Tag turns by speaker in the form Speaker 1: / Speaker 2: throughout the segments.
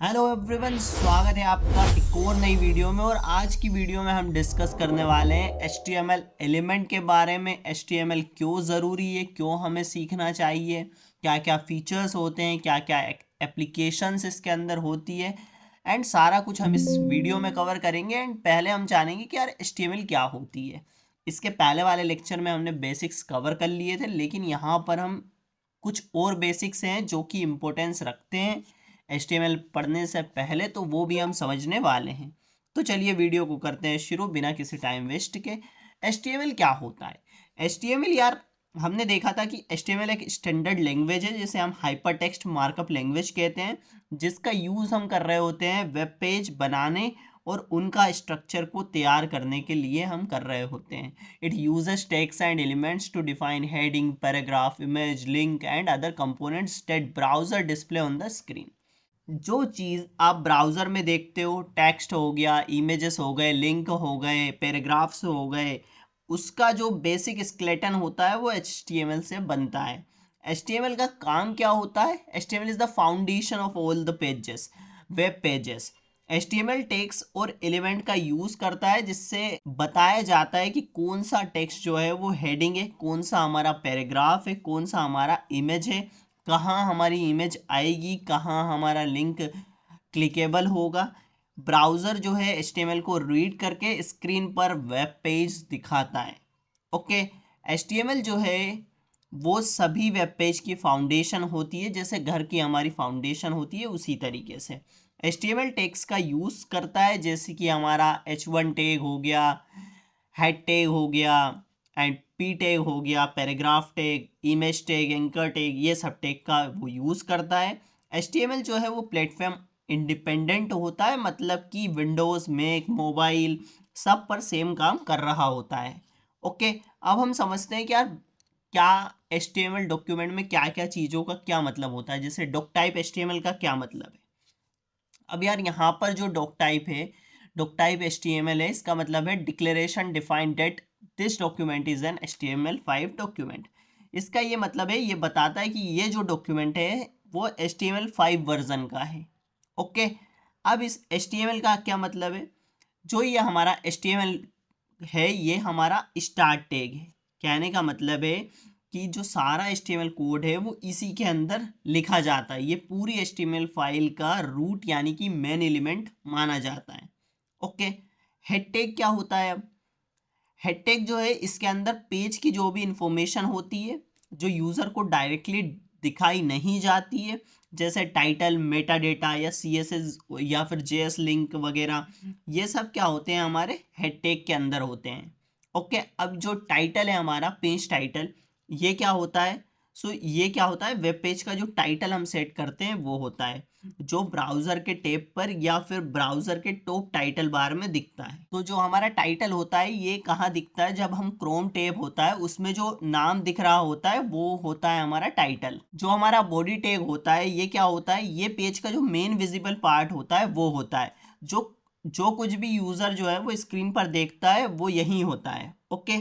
Speaker 1: Hello everyone, स्वागत है आपका एक और नई वीडियो में। और आज की वीडियो में हम डिस्कस करने वाले हैं HTML एलिमेंट के बारे में। HTML क्यों ज़रूरी है, क्यों हमें सीखना चाहिए, क्या क्या फीचर्स होते हैं, क्या क्या एप्लीकेशंस इसके अंदर होती है, एंड सारा कुछ हम इस वीडियो में कवर करेंगे। एंड पहले हम जानेंगे कि यार HTML क्या होती है। इसके पहले वाले लेक्चर में हमने बेसिक्स कवर कर लिए थे, लेकिन यहाँ पर हम कुछ और बेसिक्स हैं जो कि इम्पोर्टेंस रखते हैं HTML पढ़ने से पहले, तो वो भी हम समझने वाले हैं। तो चलिए वीडियो को करते हैं शुरू बिना किसी टाइम वेस्ट के। HTML क्या होता है? HTML यार, हमने देखा था कि HTML एक स्टैंडर्ड लैंग्वेज है जिसे हम हाइपर टेक्स्ट मार्कअप लैंग्वेज कहते हैं, जिसका यूज़ हम कर रहे होते हैं वेब पेज बनाने और उनका स्ट्रक्चर को तैयार करने के लिए हम कर रहे होते हैं। It uses text and elements to define heading, paragraph, image, link and other components that browser display on the screen. जो चीज़ आप ब्राउज़र में देखते हो, टेक्स्ट हो गया, इमेजेस हो गए, लिंक हो गए, पैराग्राफ्स हो गए, उसका जो बेसिक स्केलेटन होता है वो HTML से बनता है। HTML का काम क्या होता है? HTML is the foundation of all the pages, web pages. HTML text और एलिमेंट का यूज़ करता है जिससे बताया जाता है कि कौन सा टेक्स्ट जो है वो हेडिंग है, कौन सा हमारा पैराग्राफ है, कौन सा हमारा इमेज है, कहाँ हमारी इमेज आएगी, कहाँ हमारा लिंक क्लिकेबल होगा। ब्राउज़र जो है HTML को रीड करके स्क्रीन पर वेब पेज दिखाता है। ओके, HTML जो है वो सभी वेब पेज की फाउंडेशन होती है, जैसे घर की हमारी फाउंडेशन होती है उसी तरीके से HTML टैग्स का यूज़ करता है। जैसे कि हमारा H1 टैग हो गया, हेड टैग हो गया, एंड पी टैग हो गया, paragraph tag, image tag, anchor tag, ये सब टैग का वो यूज़ करता है। HTML जो है वो प्लेटफॉर्म इंडिपेंडेंट होता है, मतलब कि विंडोज़, मैक, मोबाइल सब पर सेम काम कर रहा होता है। ओके, अब हम समझते हैं कि यार क्या HTML डॉक्यूमेंट में क्या क्या चीज़ों का क्या मतलब होता है। जैसे डॉक टाइप HTML का क्या मतलब है? अब यार यहाँ पर जो डॉक टाइप है, डॉक टाइप HTML है, इसका मतलब है declaration defined that this document is an HTML5 document. इसका ये मतलब है, ये बताता है कि ये जो डॉक्यूमेंट है वो HTML5 वर्जन का है। ओके, अब इस HTML का क्या मतलब है? जो ये हमारा HTML है ये हमारा स्टार्ट टैग है। कहने का मतलब है कि जो सारा HTML कोड है वो इसी के अंदर लिखा जाता है। ये पूरी HTML फाइल का रूट यानी कि मेन एलिमेंट माना जाता है। ओके, हेड टैग क्या होता है? अब हेड टैग जो है इसके अंदर पेज की जो भी इंफॉर्मेशन होती है जो यूज़र को डायरेक्टली दिखाई नहीं जाती है, जैसे टाइटल, मेटा डेटा या CSS या फिर JS लिंक वगैरह, ये सब क्या होते हैं हमारे हेड टैग के अंदर होते हैं। ओके, अब जो टाइटल है हमारा पेज टाइटल, ये क्या होता है? ये क्या होता है, वेब पेज का जो टाइटल हम सेट करते हैं वो होता है जो ब्राउज़र के टैब पर या फिर ब्राउज़र के टॉप टाइटल बार में दिखता है। तो जो हमारा टाइटल होता है ये कहाँ दिखता है? जब हम क्रोम टैब होता है उसमें जो नाम दिख रहा होता है वो होता है हमारा टाइटल। जो हमारा बॉडी टैग होता है ये क्या होता है? ये पेज का जो मेन विजिबल पार्ट होता है वो होता है। जो जो कुछ भी यूज़र जो है वो स्क्रीन पर देखता है वो यही होता है। ओके,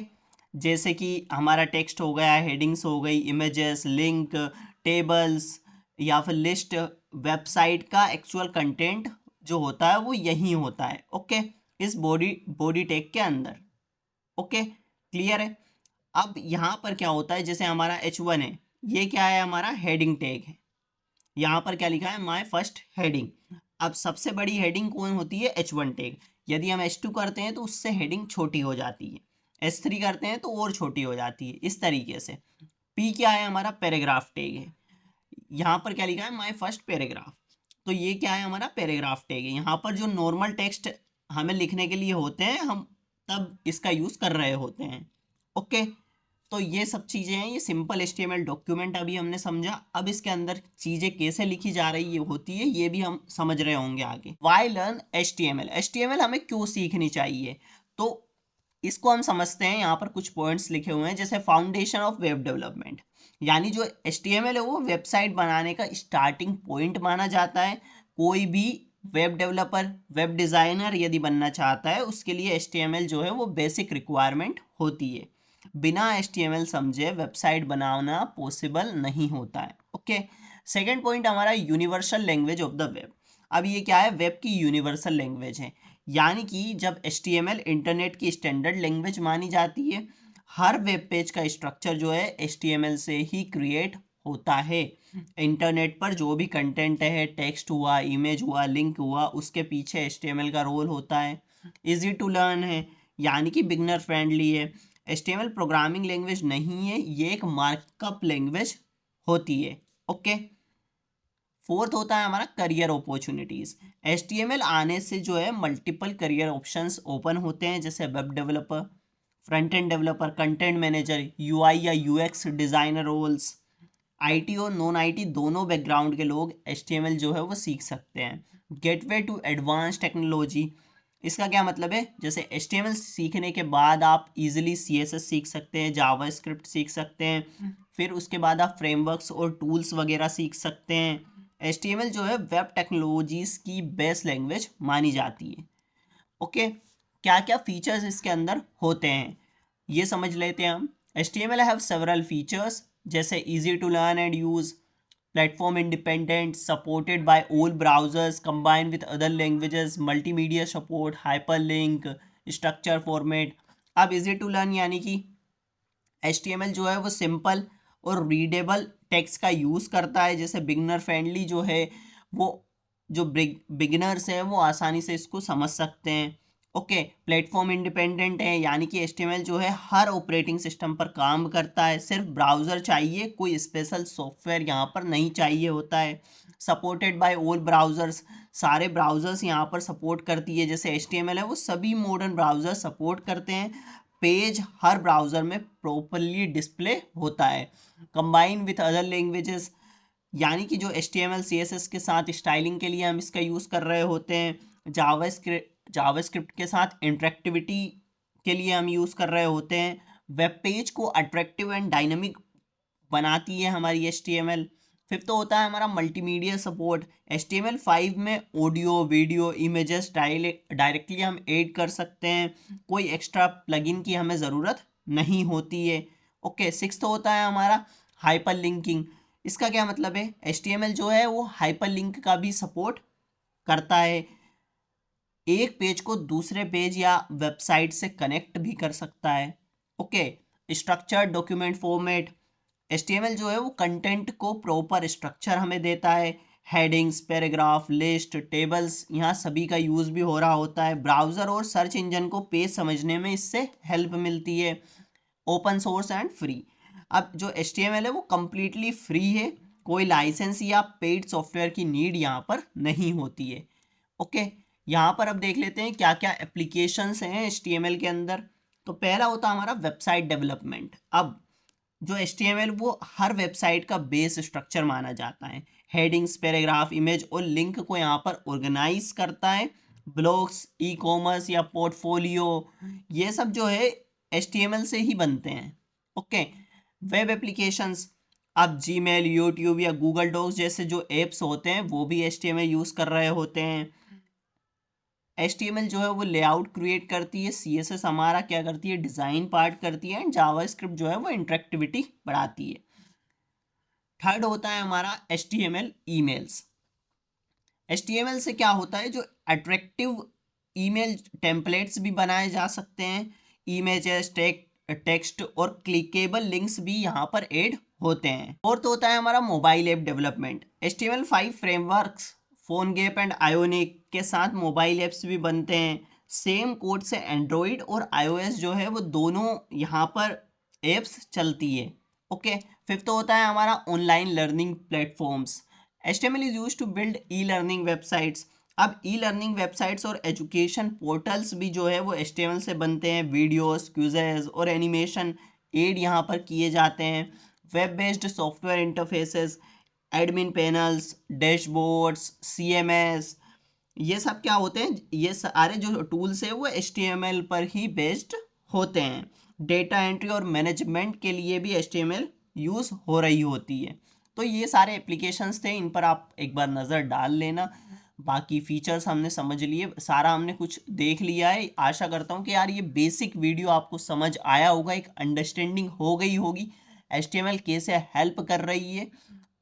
Speaker 1: जैसे कि हमारा टेक्स्ट हो गया, हेडिंग्स हो गई, इमेजेस, लिंक, टेबल्स या फिर लिस्ट, वेबसाइट का एक्चुअल कंटेंट जो होता है वो यही होता है। ओके, इस बॉडी बॉडी टैग के अंदर। ओके, क्लियर है? अब यहाँ पर क्या होता है, जैसे हमारा H1 है, ये क्या है? हमारा हेडिंग टैग है। यहाँ पर क्या लिखा है? My first heading. अब सबसे बड़ी हेडिंग कौन होती है? H1 tag. यदि हम H2 करते हैं तो उससे हेडिंग छोटी हो जाती है, H3 करते हैं तो और छोटी हो जाती है, इस तरीके से। P क्या है? हमारा पैराग्राफ टैग है। यहाँ पर क्या लिखा है? My first paragraph. तो ये क्या है? हमारा पैराग्राफ टैग है। यहाँ पर जो नॉर्मल टेक्स्ट हमें लिखने के लिए होते हैं हम तब इसका यूज़ कर रहे होते हैं। ओके, तो ये सब चीज़ें हैं, ये सिंपल HTML डॉक्यूमेंट अभी हमने समझा। अब इसके अंदर चीज़ें कैसे लिखी जा रही है होती है ये भी हम समझ रहे होंगे आगे। Y learn HTML? HTML हमें क्यों सीखनी चाहिए? तो इसको हम समझते हैं। यहाँ पर कुछ पॉइंट्स लिखे हुए हैं, जैसे फाउंडेशन ऑफ वेब डेवलपमेंट, यानी जो HTML है वो वेबसाइट बनाने का स्टार्टिंग पॉइंट माना जाता है। कोई भी वेब डेवलपर, वेब डिज़ाइनर यदि बनना चाहता है उसके लिए HTML जो है वो बेसिक रिक्वायरमेंट होती है। बिना HTML समझे वेबसाइट बनाना पॉसिबल नहीं होता है। ओके, सेकेंड पॉइंट हमारा universal language of the web. अब ये क्या है, वेब की यूनिवर्सल लैंग्वेज है, यानी कि जब HTML इंटरनेट की स्टैंडर्ड लैंग्वेज मानी जाती है, हर वेब पेज का स्ट्रक्चर जो है HTML से ही क्रिएट होता है। इंटरनेट पर जो भी कंटेंट है, टेक्स्ट हुआ, इमेज हुआ, लिंक हुआ, उसके पीछे HTML का रोल होता है। इजी टू लर्न है, यानी कि बिगनर फ्रेंडली है। HTML प्रोग्रामिंग लैंग्वेज नहीं है, ये एक मार्कअप लैंग्वेज होती है। ओके, फोर्थ होता है हमारा करियर अपॉर्चुनिटीज। HTML आने से जो है मल्टीपल करियर ऑप्शंस ओपन होते हैं, जैसे web developer, front end developer, content manager, UI या UX डिजाइनर रोल्स। IT और नॉन IT दोनों बैकग्राउंड के लोग HTML जो है वो सीख सकते हैं। गेटवे टू एडवांस टेक्नोलॉजी, इसका क्या मतलब है, जैसे HTML सीखने के बाद आप इजीली CSS सीख सकते हैं, जावास्क्रिप्ट सीख सकते हैं, फिर उसके बाद आप फ्रेमवर्क्स और टूल्स वगैरह सीख सकते हैं। HTML जो है वेब टेक्नोलॉजीज की बेस्ट लैंग्वेज मानी जाती है। ओके, क्या क्या फीचर्स इसके अंदर होते हैं ये समझ लेते हैं हम। HTML हैव सेवरल फीचर्स, जैसे easy to learn and use, platform independent, supported by all browsers, combined with other languages, multimedia support, hyperlink, structure format. अब इजी टू लर्न यानी कि HTML जो है वो सिंपल और रीडेबल टेक्स्ट का use करता है, जैसे बिगनर फ्रेंडली जो है वो, जो बिगिनर्स हैं वो आसानी से इसको समझ सकते हैं। ओके, प्लेटफॉर्म इंडिपेंडेंट है, यानी कि HTML जो है हर ऑपरेटिंग सिस्टम पर काम करता है, सिर्फ ब्राउज़र चाहिए, कोई स्पेशल सॉफ्टवेयर यहाँ पर नहीं चाहिए होता है। सपोर्टेड बाय ऑल ब्राउज़र्स, सारे ब्राउज़र्स यहाँ पर सपोर्ट करती है, जैसे HTML है वो सभी मॉडर्न ब्राउज़र सपोर्ट करते हैं। पेज हर ब्राउज़र में प्रॉपरली डिस्प्ले होता है। कंबाइन विथ अदर लैंग्वेजेस, यानी कि जो HTML CSS के साथ स्टाइलिंग के लिए हम इसका यूज़ कर रहे होते हैं, जावास्क्रिप्ट के साथ इंटरेक्टिविटी के लिए हम यूज़ कर रहे होते हैं। वेब पेज को अट्रैक्टिव एंड डायनामिक बनाती है हमारी HTML। फिफ्थ तो होता है हमारा मल्टीमीडिया सपोर्ट। HTML5 में ऑडियो, वीडियो, इमेजेस डायरेक्टली हम ऐड कर सकते हैं, कोई एक्स्ट्रा प्लगइन की हमें ज़रूरत नहीं होती है। ओके, सिक्स्थ तो होता है हमारा हाइपर लिंकिंग। इसका क्या मतलब है, HTML जो है वो हाइपर लिंक का भी सपोर्ट करता है, एक पेज को दूसरे पेज या वेबसाइट से कनेक्ट भी कर सकता है। Okay, structured document format, HTML जो है वो कंटेंट को प्रॉपर स्ट्रक्चर हमें देता है, हेडिंग्स, पैराग्राफ, लिस्ट, टेबल्स, यहाँ सभी का यूज़ भी हो रहा होता है। ब्राउज़र और सर्च इंजन को पेज समझने में इससे हेल्प मिलती है। ओपन सोर्स एंड फ्री, अब जो HTML है वो कम्प्लीटली फ्री है, कोई लाइसेंस या पेड सॉफ्टवेयर की नीड यहाँ पर नहीं होती है। ओके, यहाँ पर अब देख लेते हैं क्या क्या एप्लीकेशंस हैं HTML के अंदर। तो पहला होता है हमारा वेबसाइट डेवलपमेंट। अब जो HTML वो हर वेबसाइट का बेस स्ट्रक्चर माना जाता है, हेडिंग्स, पैराग्राफ, इमेज और लिंक को यहाँ पर ऑर्गेनाइज करता है। ब्लॉग्स, ई कॉमर्स या पोर्टफोलियो, ये सब जो है HTML से ही बनते हैं। ओके, वेब एप्लीकेशंस, अब जीमेल, यूट्यूब या गूगल डॉक्स जैसे जो एप्स होते हैं वो भी HTML यूज़ कर रहे होते हैं। HTML जो है वो लेआउट क्रिएट करती है, CSS हमारा क्या करती है, डिज़ाइन पार्ट करती है, एंड जावास्क्रिप्ट जो है वो इंटरेक्टिविटी बढ़ाती है। थर्ड होता है हमारा HTML ईमेल्स। HTML से क्या होता है, जो अट्रैक्टिव ईमेल टेम्पलेट्स भी बनाए जा सकते हैं, इमेजेस, टेक्स्ट और क्लिकेबल लिंक्स भी यहाँ पर ऐड होते हैं। फोर्थ होता है हमारा mobile app development. HTML5 frameworks, PhoneGap and Ionic के साथ मोबाइल ऐप्स भी बनते हैं। सेम कोड से एंड्रॉइड और iOS जो है वो दोनों यहाँ पर एप्स चलती है। ओके, फिफ्थ होता है हमारा online learning platforms. HTML is use to build e learning websites. अब ई लर्निंग वेबसाइट्स और एजुकेशन पोर्टल्स भी जो है वो HTML से बनते हैं। वीडियोस, क्विजेज और एनिमेशन एड यहाँ पर किए जाते हैं। Web based software interfaces, admin panels, dashboards, CMS, ये सब क्या होते हैं, ये सारे जो टूल्स हैं वो HTML पर ही बेस्ड होते हैं। डेटा एंट्री और मैनेजमेंट के लिए भी HTML यूज़ हो रही होती है। तो ये सारे एप्लीकेशंस थे, इन पर आप एक बार नज़र डाल लेना। बाकी फीचर्स हमने समझ लिए, सारा हमने कुछ देख लिया है। आशा करता हूँ कि यार ये बेसिक वीडियो आपको समझ आया होगा, एक अंडरस्टैंडिंग हो गई होगी HTML कैसे हेल्प कर रही है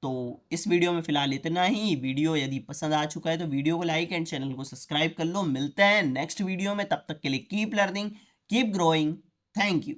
Speaker 1: तो इस वीडियो में फिलहाल इतना ही। वीडियो यदि पसंद आ चुका है तो वीडियो को लाइक एंड चैनल को सब्सक्राइब कर लो। मिलते हैं नेक्स्ट वीडियो में, तब तक के लिए keep learning, keep growing. Thank you.